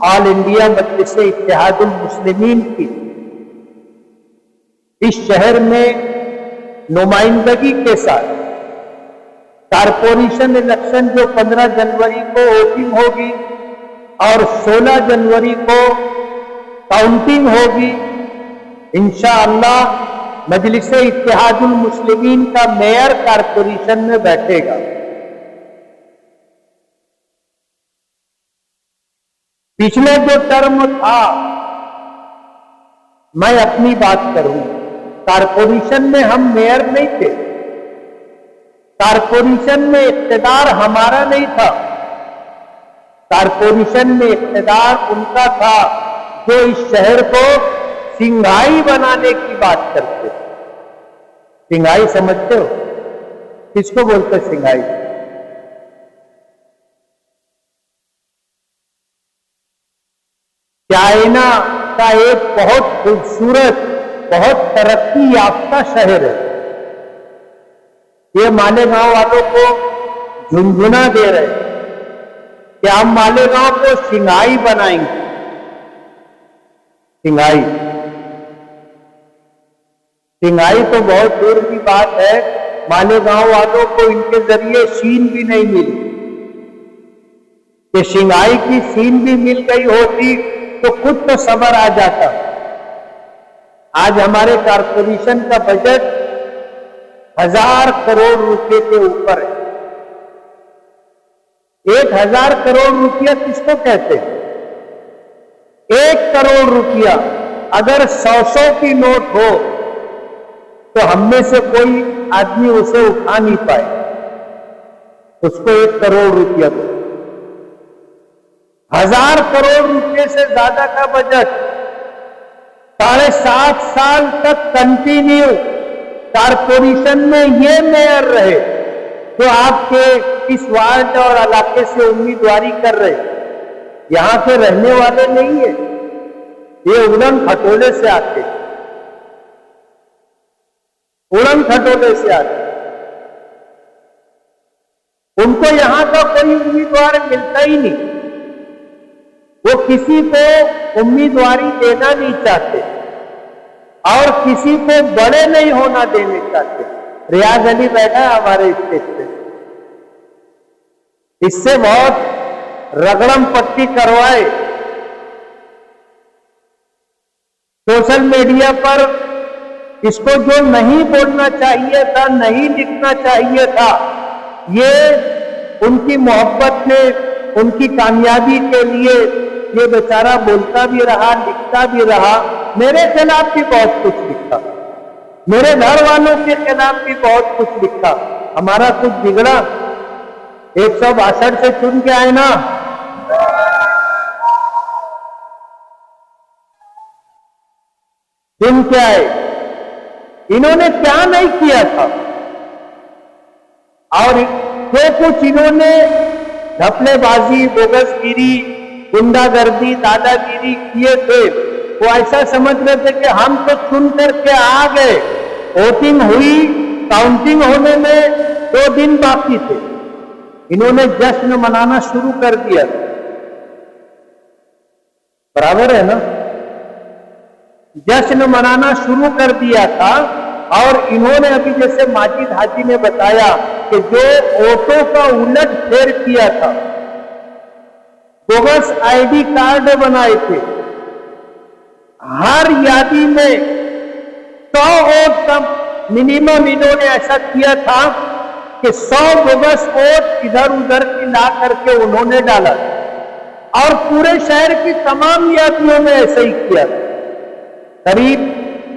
آل India مجلس اتحاد المسلمین کی اس شہر میں نمائندگی کے ساتھ کارپوریشن الیکشن جو 15 جنوری کو ووٹنگ ہوگی اور 16 جنوری کو کاؤنٹنگ ہوگی، انشاءاللہ مجلس اتحاد المسلمین کا میئر کارپوریشن میں بیٹھے گا۔ پچھلے جو ٹرم تھا، میں اپنی بات کروں، کارپوریشن میں ہم میئر نہیں تھے، کارپوریشن میں اقتدار ہمارا نہیں تھا، کارپوریشن میں اقتدار ان کا تھا جو اس شہر کو سنگھائی بنانے کی بات کرتے۔ سنگھائی سمجھتے ہو؟ کس کو بولتے سنگھائی؟ چائنا کا ایک بہت خوبصورت، بہت ترقی یافتہ شہر ہے، یہ مالیگاؤں والوں کو جھنجھنا دے رہے کہ ہم مالیگاؤں کو سنگھائی بنائیں گے۔ سنگھائی سنگھائی تو بہت دور کی بات ہے، مالیگاؤں والوں کو ان کے ذریعے شین بھی نہیں ملی، کہ سنگھائی کی سین بھی مل گئی ہوتی تو خود تو صبر آ جاتا۔ آج ہمارے کارپوریشن کا بجٹ 1000 کروڑ روپے کے اوپر ہے۔ 1000 کروڑ روپیہ کس کو کہتے ہیں؟ 1 کروڑ روپیہ اگر 100 کی نوٹ ہو تو ہم میں سے کوئی آدمی اسے اٹھا نہیں پائے، اس کو 1 کروڑ روپیہ دو۔ 1000 کروڑ روپے سے زیادہ کا بجٹ 7.5 سال تک کنٹینیو کارپوریشن میں یہ میئر رہے جو آپ کے اس وارڈ اور علاقے سے امیدواری کر رہے، یہاں کے رہنے والے نہیں ہیں، یہ اڑن کھٹولے سے آتے، اڑن کھٹولے سے آتے، ان کو یہاں کا کوئی امیدوار ملتا ہی نہیں، وہ کسی کو امیدواری دینا نہیں چاہتے اور کسی کو بڑے نہیں ہونا دینے چاہتے۔ ریاض علی بیٹھا ہے ہمارے اسٹیج پہ، اس سے بہت رگڑم پٹی کروائے، سوشل میڈیا پر اس کو جو نہیں بولنا چاہیے تھا، نہیں لکھنا چاہیے تھا، یہ ان کی محبت میں، ان کی کامیابی کے لیے یہ بیچارہ بولتا بھی رہا، لکھتا بھی رہا، میرے خلاف بھی بہت کچھ لکھا، میرے گھر والوں کے خلاف بھی بہت کچھ لکھا۔ ہمارا کچھ بگڑا؟ 162 سے چن کے آئے نا، چن کے آئے، انہوں نے کیا نہیں کیا تھا، اور جو کچھ انہوں نے گھپلے بازی، بوگس گیری، گنڈا گردی، دادا گیری کیے تھے، وہ ایسا سمجھ رہے تھے کہ ہم تو چن کر کے آ گئے، ووٹنگ ہوئی، کاؤنٹنگ ہونے میں 2 دن باقی تھے، انہوں نے جشن منانا شروع کر دیا، برابر ہے نا؟ جشن منانا شروع کر دیا تھا، اور انہوں نے ابھی جیسے ماجد حاجی نے بتایا کہ جو ووٹوں کا الٹ پھیر کیا تھا، بوگس آئی ڈی کارڈ بنائے تھے، ہر یادی میں 100 ووٹ کا منیمم انہوں نے ایسا کیا تھا کہ 100 بوگس ووٹ ادھر ادھر کی لا کر کے انہوں نے ڈالا، اور پورے شہر کی تمام یادیوں میں ایسا ہی کیا تھا۔ قریب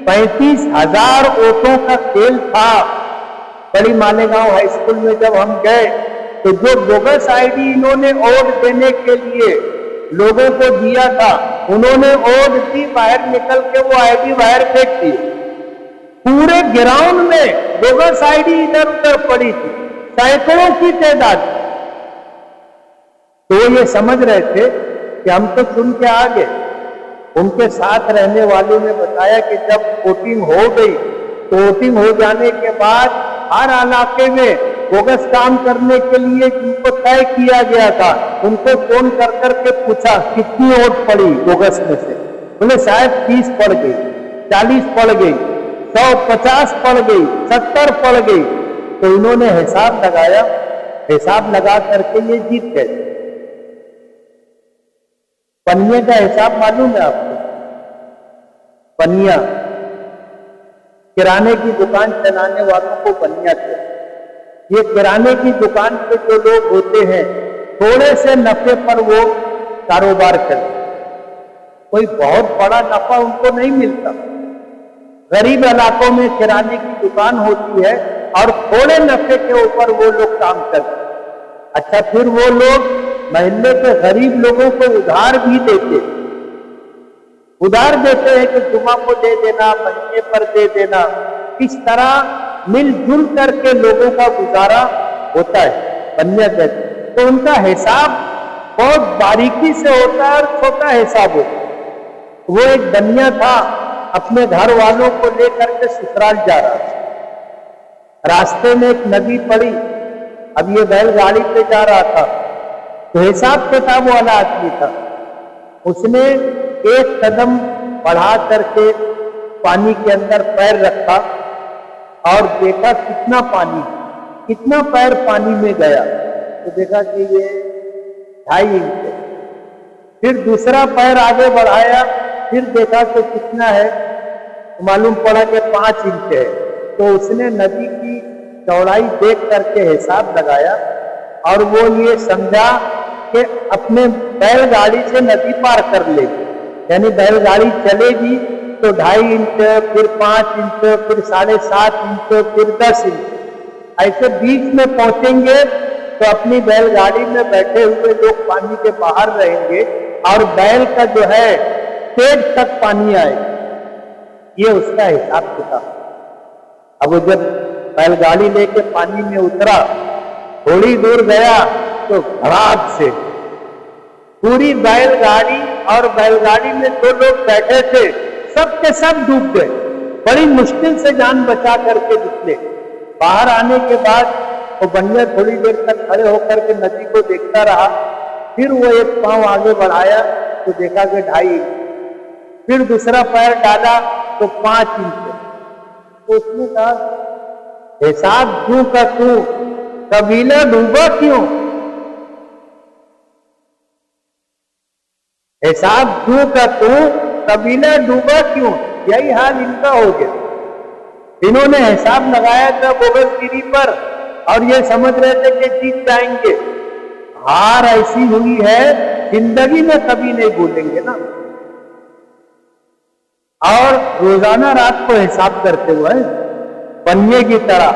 35,000 ووٹوں کا کھیل تھا۔ بڑی مالیگاؤں ہائی اسکول میں جب ہم گئے تو جو بوگس آئی ڈی انہوں نے ووٹ دینے کے لیے لوگوں کو دیا تھا، انہوں نے ووٹ دی، باہر نکل کے وہ آئی ڈی باہر پھینک دی، پورے گراؤنڈ میں بوگس آئی ڈی ادھر ادھر پڑی تھی، سینکڑوں کی تعداد۔ تو یہ سمجھ رہے تھے کہ ہم تو چن کے آ گئے۔ ان کے ساتھ رہنے والوں نے بتایا کہ جب ووٹنگ ہو گئی تو ووٹنگ ہو جانے کے بعد ہر علاقے میں बोगस काम करने के लिए जिनको तय किया गया था, उनको फोन कर करके पूछा कितनी वोट पड़ी बोगस में से। बोले शायद 30 पड़ गई, 40 पड़ गई, 150 पड़ गई, 70 पड़ गई। तो इन्होंने हिसाब लगाया, हिसाब लगा करके ये जीत गए। पन्ने का हिसाब मालूम है आपको? पन्निया, किराने की दुकान चलाने वालों को पन्निया कहते हैं। ये किराने की दुकान पे जो लोग होते हैं, थोड़े से नफे पर वो कारोबार करते, कोई बहुत बड़ा नफा उनको नहीं मिलता। गरीब इलाकों में किराने की दुकान होती है और थोड़े नफे के ऊपर वो लोग काम करते। अच्छा, फिर वो लोग महल्ले के गरीब लोगों को उधार भी देते, उधार देते हैं कि जुमा को दे देना, महीने पर दे देना। इस तरह मिलजुल करके लोगों का गुजारा होता है, बन्या कहते हैं। तो उनका हिसाब बहुत बारीकी से होता है और छोटा हिसाब होता है। वो एक बन्या था, अपने घर वालों को लेकर के ससुराल जा रहा था। रास्ते में एक नदी पड़ी, अब ये बैलगाड़ी पे जा रहा था, तो हिसाब किताब वाला आदमी था। उसने एक कदम बढ़ा करके पानी के अंदर पैर रखा और देखा कितना पानी, कितना पैर पानी में गया, तो देखा कि ये 2.5 इंच है। फिर दूसरा पैर आगे बढ़ाया, फिर देखा कि कितना है, तो मालूम पड़ा कि 5 इंच है। तो उसने नदी की चौड़ाई देख करके हिसाब लगाया और वो ये समझा कि अपने बैलगाड़ी से नदी पार कर लेगी, यानी बैलगाड़ी चलेगी तो 2.5 इंच, फिर 5 इंच, फिर 7.5 इंच, फिर 10 इंच, ऐसे बीच में पहुंचेंगे तो अपनी बैलगाड़ी में बैठे हुए लोग पानी के बाहर रहेंगे और बैल का जो है पेट तक पानी आएगा। ये उसका हिसाब किताब। अब वो जब बैलगाड़ी लेके पानी में उतरा, थोड़ी दूर गया तो धड़ाक से पूरी बैलगाड़ी और बैलगाड़ी में 2 लोग बैठे थे, सब के सब डूब गए। बड़ी मुश्किल से जान बचा करके निकले। बाहर आने के बाद वो बन्या थोड़ी देर तक खड़े होकर के नदी को देखता रहा। फिर वो एक पांव आगे बढ़ाया तो देखा कि 2.5 इंच, फिर दूसरा पैर डाला तो 5 इंच। तो उसने कहा हिसाब क्यों का तू, कबीला डूबा क्यों? हिसाब क्यों का तू, कबीला डूबा क्यों? यही हाल इनका हो गया। इन्होंने हिसाब लगाया था बोगसगिरी पर और ये समझ रहे थे कि जीत जाएंगे। हार ऐसी हुई है जिंदगी में कभी नहीं भूलेंगे ना। और रोजाना रात को हिसाब करते हुए पन्ने की तरह,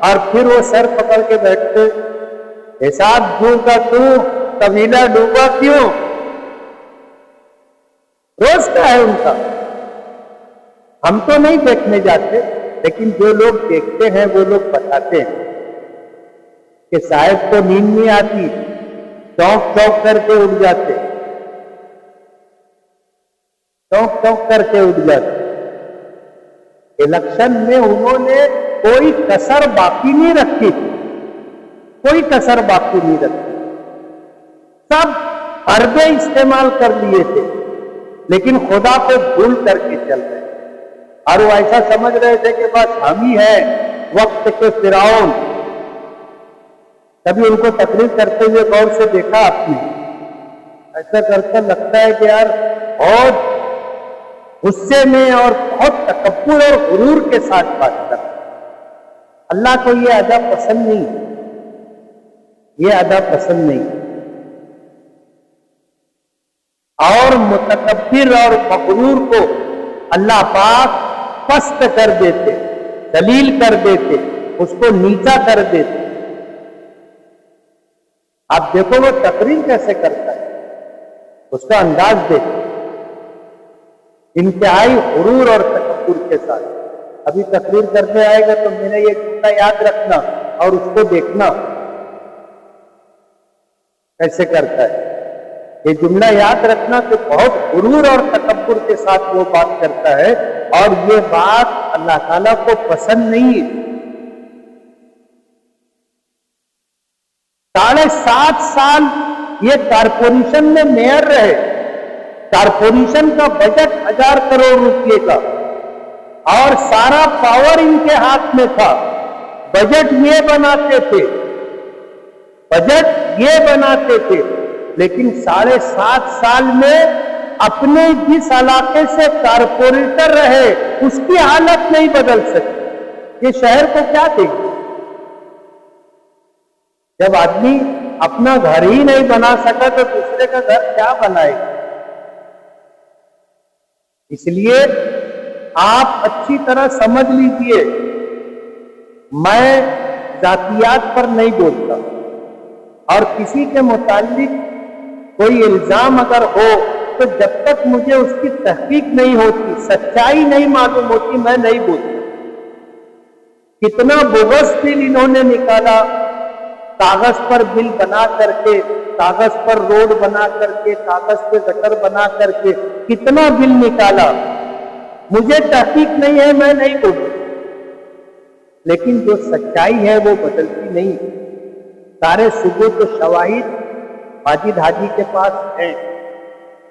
और फिर वो सर पकड़ के बैठते, हिसाब क्यों का तू, कबीला डूबा क्यों? रोज का है उनका। हम तो नहीं देखने जाते, लेकिन जो लोग देखते हैं वो लोग बताते हैं कि साहब को नींद नहीं आती, चौंक चौंक करके उठ जाते, चौंक चौंक करके उठ जाते। इलेक्शन में उन्होंने कोई कसर बाकी नहीं रखी थी, कोई कसर बाकी नहीं रखी, सब अरबे इस्तेमाल कर लिए थे, लेकिन खुदा को भूल करके चल रहे। और वो ऐसा समझ रहे थे कि बस हम ही हैं वक्त के फिरौन। कभी उनको तकरीर करते हुए गौर से देखा आपने? ऐसा करके लगता है कि यार बहुत गुस्से में और बहुत तकब्बुर और गुरूर के साथ बात कर। अल्लाह को ये अदा पसंद नहीं, ये अदा पसंद नहीं। और मुतकब्बिर और मगरूर को अल्लाह पाक पस्त कर देते, दलील कर देते, उसको नीचा कर देते। आप देखो वो तकरीर कैसे करता है, उसका अंदाज देखो, इंतहाई गुरूर और तकब्बुर के साथ। अभी तकरीर करने आएगा तो मैंने ये जुमला याद रखना और उसको देखना कैसे करता है। ये जुमला याद रखना तो बहुत गुरूर और तकब्बुर के साथ वो बात करता है, और ये बात अल्लाह ताला को पसंद नहीं है। 7.5 साल ये कारपोरेशन में मेयर रहे। कारपोरेशन का बजट 1000 करोड़ रुपए का और सारा पावर इनके हाथ में था। बजट ये बनाते थे, लेकिन 7.5 साल में अपने जिस इलाके से कारपोरेटर रहे उसकी हालत नहीं बदल सकी। ये शहर को क्या देंगे? जब आदमी अपना घर ही नहीं बना सका तो दूसरे का घर क्या बनाएगा? इसलिए आप अच्छी तरह समझ लीजिए, मैं जातियात पर नहीं बोलता और किसी के मुतालिक कोई इल्जाम अगर हो तो जब तक मुझे उसकी तहकीक नहीं होती, सच्चाई नहीं मालूम होती, मैं नहीं बोलता। कितना बोगस बिल इन्होंने निकाला, कागज पर बिल बना करके, कागज पर रोड बना करके, कागज पे गटर बना करके कितना बिल निकाला। मुझे तहकीक नहीं है, मैं नहीं बोलूं, लेकिन जो सच्चाई है वो बदलती नहीं। सारे सबूत तो शवाहिद माजिद हाजी के पास है।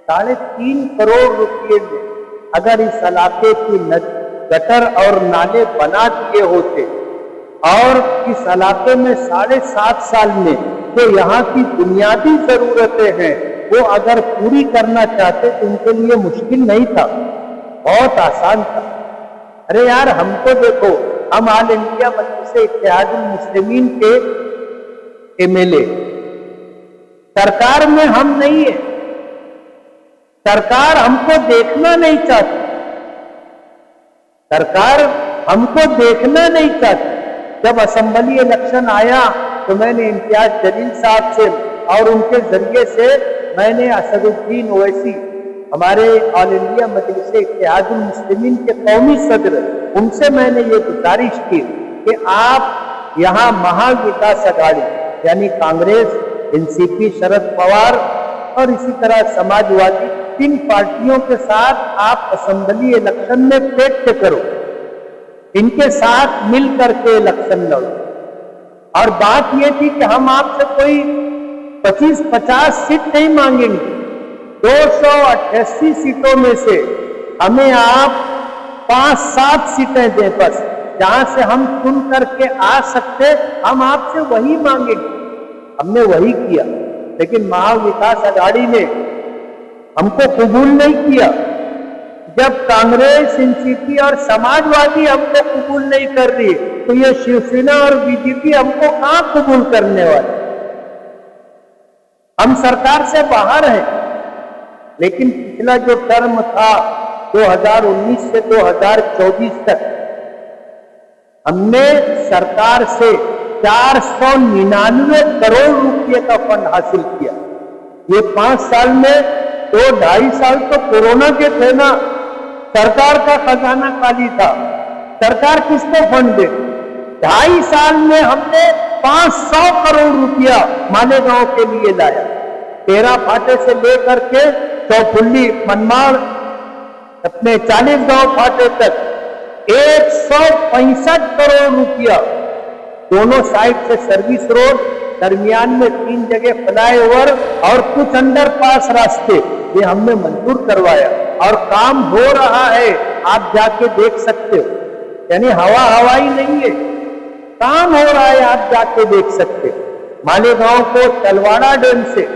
3.5 करोड़ रुपए में अगर इस इलाके की गटर और नाले बना दिए होते और इस इलाके में 7.5 साल में जो यहाँ की बुनियादी जरूरतें हैं वो अगर पूरी करना चाहते तो उनके लिए मुश्किल नहीं था, बहुत आसान था। अरे यार, हमको देखो, हम ऑल इंडिया मजलिस इत्तेहादुल मुस्लिमीन के एमएलए, सरकार में हम नहीं है, सरकार हमको देखना नहीं चाहती, सरकार हमको देखना नहीं चाहती। जब असेंबली इलेक्शन आया तो मैंने इम्तियाज जलील साहब से और उनके जरिए से मैंने असदुद्दीन ओवैसी, हमारे ऑल इंडिया मजलिस इत्तेहादुल मुस्लिमीन के कौमी सदर, उनसे मैंने ये गुजारिश की कि आप यहाँ महाविकास अघाड़ी यानी कांग्रेस, एनसीपी, शरद पवार और इसी तरह समाजवादी, 3 पार्टियों के साथ आप असेंबली इलेक्शन में पेट करो, इनके साथ मिल करके इलेक्शन लड़ो। और बात ये थी कि हम आपसे कोई 25-50 सीट नहीं मांगेंगे, 288 सीटों में से हमें आप 5-7 सीटें दें, बस जहां से हम चुन करके आ सकते, हम आपसे वही मांगेंगे। हमने वही किया, लेकिन महाविकास अघाड़ी ने हमको कबूल नहीं किया। जब कांग्रेस, एनसीपी और समाजवादी हमको कबूल नहीं कर रही तो ये शिवसेना और बीजेपी हमको कहां कबूल करने वाले? हम सरकार से बाहर हैं, लेकिन पिछला जो टर्म था 2019 से 2024 तक हमने सरकार से 499 करोड़ रुपए का फंड हासिल किया। ये 5 साल में 2-2.5 साल तो कोरोना के थे ना, सरकार का खजाना खाली था, सरकार किसको फंड दे? 2.5 साल में हमने 500 करोड़ रुपया मालेगांव के लिए लाया। 13 फाटे से लेकर के चौफुल्ली, मनमाड़, अपने 40 गांव फाटे तक 165 करोड़ रुपया, दोनों साइड से सर्विस रोड, दरमियान में 3 जगह फ्लाईओवर और कुछ अंडरपास रास्ते, ये हमने मंजूर करवाया और काम हो रहा है, आप जाके देख सकते हो। यानी हवाई नहीं है, काम हो रहा है, आप जाके देख सकते हो। मालेगांव को तलवाड़ा डैम से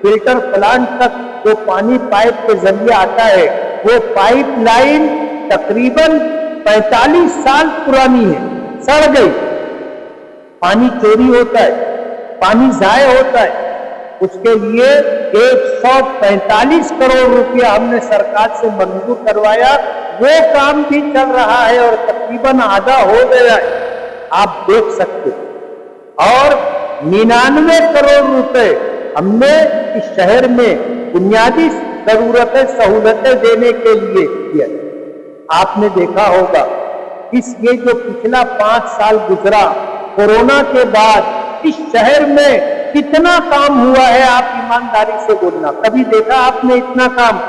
फिल्टर प्लांट तक जो पानी पाइप के जरिए आता है, वो पाइप लाइन तकरीबन 45 साल पुरानी है, सड़ गई, पानी चोरी होता है, पानी जाए होता है। उसके लिए 145 करोड़ रुपया हमने सरकार से मंजूर करवाया, वो काम भी चल रहा है और तकरीबन आधा हो गया है, आप देख सकते हो। और 99 करोड़ रुपए हमने इस शहर में बुनियादी जरूरतें, सहूलतें देने के लिए किया। आपने देखा होगा ये जो पिछला 5 साल गुजरा कोरोना के बाद, इस शहर में कितना काम हुआ है, आप ईमानदारी से बोलना, कभी देखा आपने इतना काम?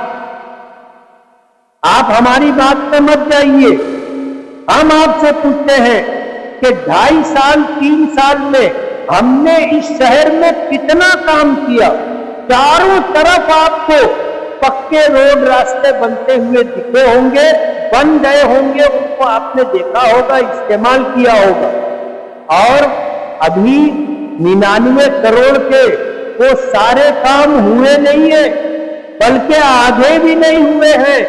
आप हमारी बात पे मत जाइए, हम आपसे पूछते हैं कि 2.5 साल 3 साल में ہم نے اس شہر میں کتنا کام کیا، چاروں طرف آپ کو پکے روڈ راستے بنتے ہوئے دکھے ہوں گے، بن گئے ہوں گے، ان کو آپ نے دیکھا ہوگا، استعمال کیا ہوگا۔ اور ابھی 99 کروڑ کے وہ سارے کام ہوئے نہیں ہیں، بلکہ آدھے بھی نہیں ہوئے ہیں،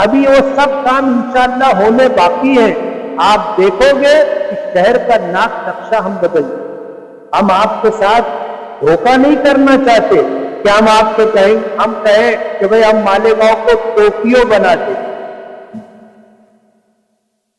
ابھی وہ سب کام انشاءاللہ ہونے باقی ہیں۔ آپ دیکھو گے اس شہر کا ناک نقشہ ہم بدل دیں۔ ہم آپ کے ساتھ دھوکہ نہیں کرنا چاہتے کہ ہم آپ کو کہیں کہ بھئی ہم مالیگاؤں کو ٹوکیو بنا دیں،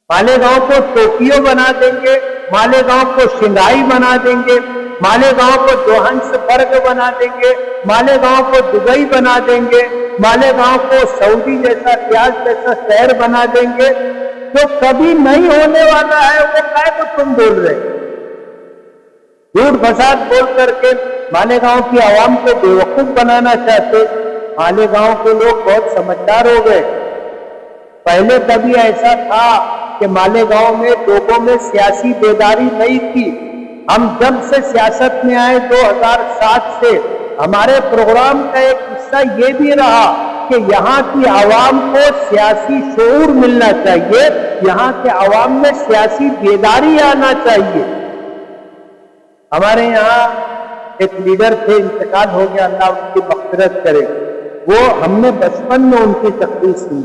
مالیگاؤں کو ٹوکیو بنا دیں گے، مالیگاؤں کو شنگھائی بنا دیں گے، مالیگاؤں کو جوہانسبرگ بنا دیں گے، مالیگاؤں کو دبئی بنا دیں گے، مالیگاؤں کو سعودی جیسا، ریاض جیسا شہر بنا دیں گے، جو کبھی نہیں ہونے والا ہے وہ کائے کو تم بول رہے ہیں؟ جھوٹ فساد بول کر کے مالیگاؤں کی عوام کو بیوقوف بنانا چاہتے۔ مالیگاؤں کے لوگ بہت سمجھدار ہو گئے۔ پہلے کبھی ایسا تھا کہ مالیگاؤں میں لوگوں میں سیاسی بیداری نہیں تھی۔ ہم جب سے سیاست میں آئے 2007 سے، ہمارے پروگرام کا ایک حصہ یہ بھی رہا کہ یہاں کی عوام کو سیاسی شعور ملنا چاہیے، یہاں کے عوام میں سیاسی بیداری آنا چاہیے۔ ہمارے یہاں ایک لیڈر تھے، انتقال ہو گیا، اللہ ان کی مغفرت کرے، وہ ہم نے بچپن میں ان کی تقریر سنی۔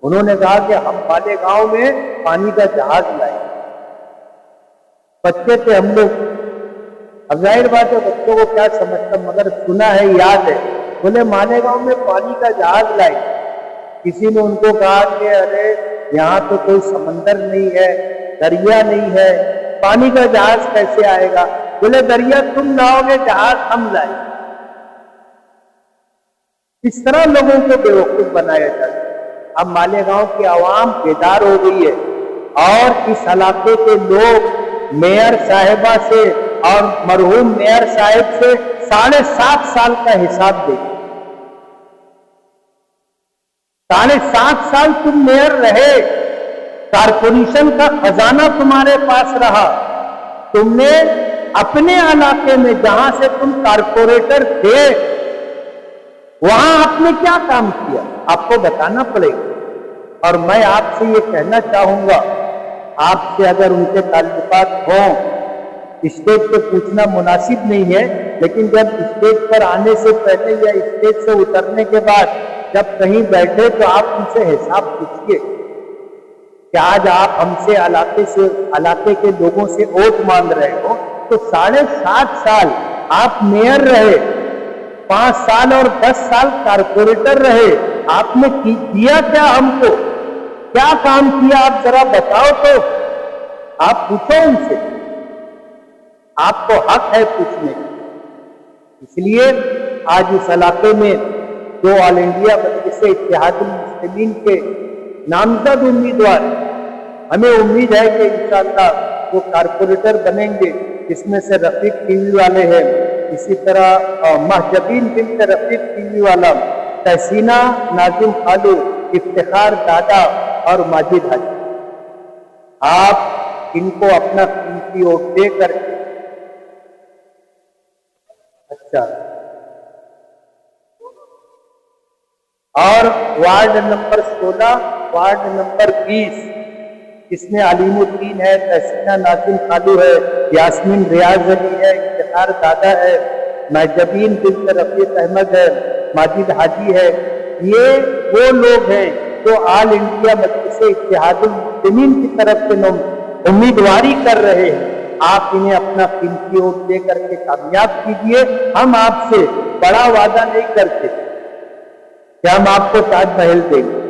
انہوں نے کہا کہ ہم مالیگاؤں میں پانی کا جہاز لائے، بچے تھے ہم لوگ، اب ظاہر بات ہے بچوں کو کیا سمجھتا، مگر سنا ہے، یاد ہے، بولے مالیگاؤں میں پانی کا جہاز لائے۔ کسی نے ان کو کہا کہ ارے یہاں تو کوئی سمندر نہیں ہے، دریا نہیں ہے، پانی کا جہاز کیسے آئے گا؟ بولے دریا تم لاؤ گے، جہاز ہم لائیں۔ اس طرح لوگوں کو بیوقوف بنایا جاتا ہے۔ اب مالیگاؤں کی عوام بیدار ہو گئی ہے، اور اس علاقے کے لوگ میئر صاحبہ سے اور مرحوم میئر صاحب سے 7.5 سال کا حساب دیں۔ 7.5 سال تم میئر رہے، کارپوریشن کا خزانہ تمہارے پاس رہا، تم نے اپنے علاقے میں جہاں سے تم کارپوریٹر تھے وہاں آپ نے کیا کام کیا، آپ کو بتانا پڑے گا۔ اور میں آپ سے یہ کہنا چاہوں گا، آپ سے اگر ان کے تعلقات ہوں، اسٹیج پہ پوچھنا مناسب نہیں ہے، لیکن جب اسٹیج پر آنے سے پہلے یا اسٹیج سے اترنے کے بعد جب کہیں بیٹھے تو آپ ان سے حساب پوچھیے کہ آج آپ ہم سے علاقے کے لوگوں سے ووٹ مانگ رہے ہو، تو 7.5 سال آپ میئر رہے، 5 سال اور 10 سال کارپوریٹر رہے، آپ نے کیا کیا؟ ہم کو کیا کام کیا آپ ذرا بتاؤ تو۔ آپ پوچھو ان سے، آپ کو حق ہے پوچھنے کا۔ اس لیے آج اس علاقے میں جو آل انڈیا مجلس اتحاد المسلمین کے نامزد امیدوار، ہمیں امید ہے کہ انشاءاللہ وہ کارپوریٹر بنیں گے، جس میں سے رفیق ٹی وی والے ہیں، اسی طرح مہجبین بنت رفیق ٹی وی والا، تحسینہ ناظم خالو، افتخار دادا اور ماجد حاجی۔ آپ ان کو اپنا قیمتی ووٹ دے کر کے اور وارڈ نمبر 16، وارڈ نمبر 20 اس میں علیم الدین ہے، تحسینہ ناظم خالو ہے، یاسمین ریاض علی ہے، افتخار دادا ہے، مہجبین بنت رفیق احمد ہے، ماجد حاجی ہے۔ یہ وہ لوگ ہیں جو آل انڈیا مجلس اتحاد المسلمین کی طرف سے امیدواری کر رہے ہیں۔ آپ انہیں اپنا قیمتی ووٹ دے کر کے کامیاب کیجیے۔ ہم آپ سے بڑا وعدہ نہیں کرتے کہ ہم آپ کو تاج محل دیں گے،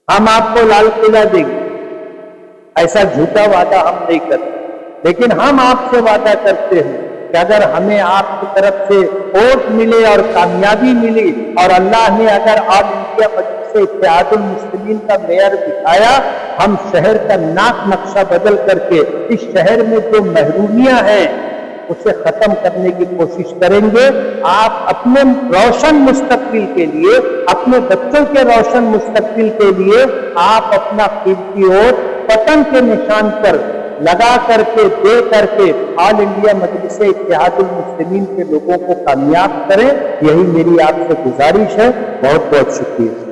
ہم آپ کو لال قلعہ دیں گے، ایسا جھوٹا وعدہ ہم نہیں کرتے، لیکن ہم آپ سے وعدہ کرتے ہیں کہ اگر ہمیں آپ کی طرف سے ووٹ ملے اور کامیابی ملی، اور اللہ نے اگر آل انڈیا مجلس اتحاد المسلمین کا میئر دکھایا، ہم شہر کا ناک نقشہ بدل کر کے اس شہر میں جو محرومیاں ہیں اسے ختم کرنے کی کوشش کریں گے۔ آپ اپنے روشن مستقبل کے لیے، اپنے بچوں کے روشن مستقبل کے لیے آپ اپنا قیمتی ووٹ وطن کے نشان پر لگا کر کے دے کر کے آل انڈیا مجلس اتحاد المسلمین کے لوگوں کو کامیاب کریں، یہی میری آپ سے گزارش ہے۔ بہت بہت شکریہ۔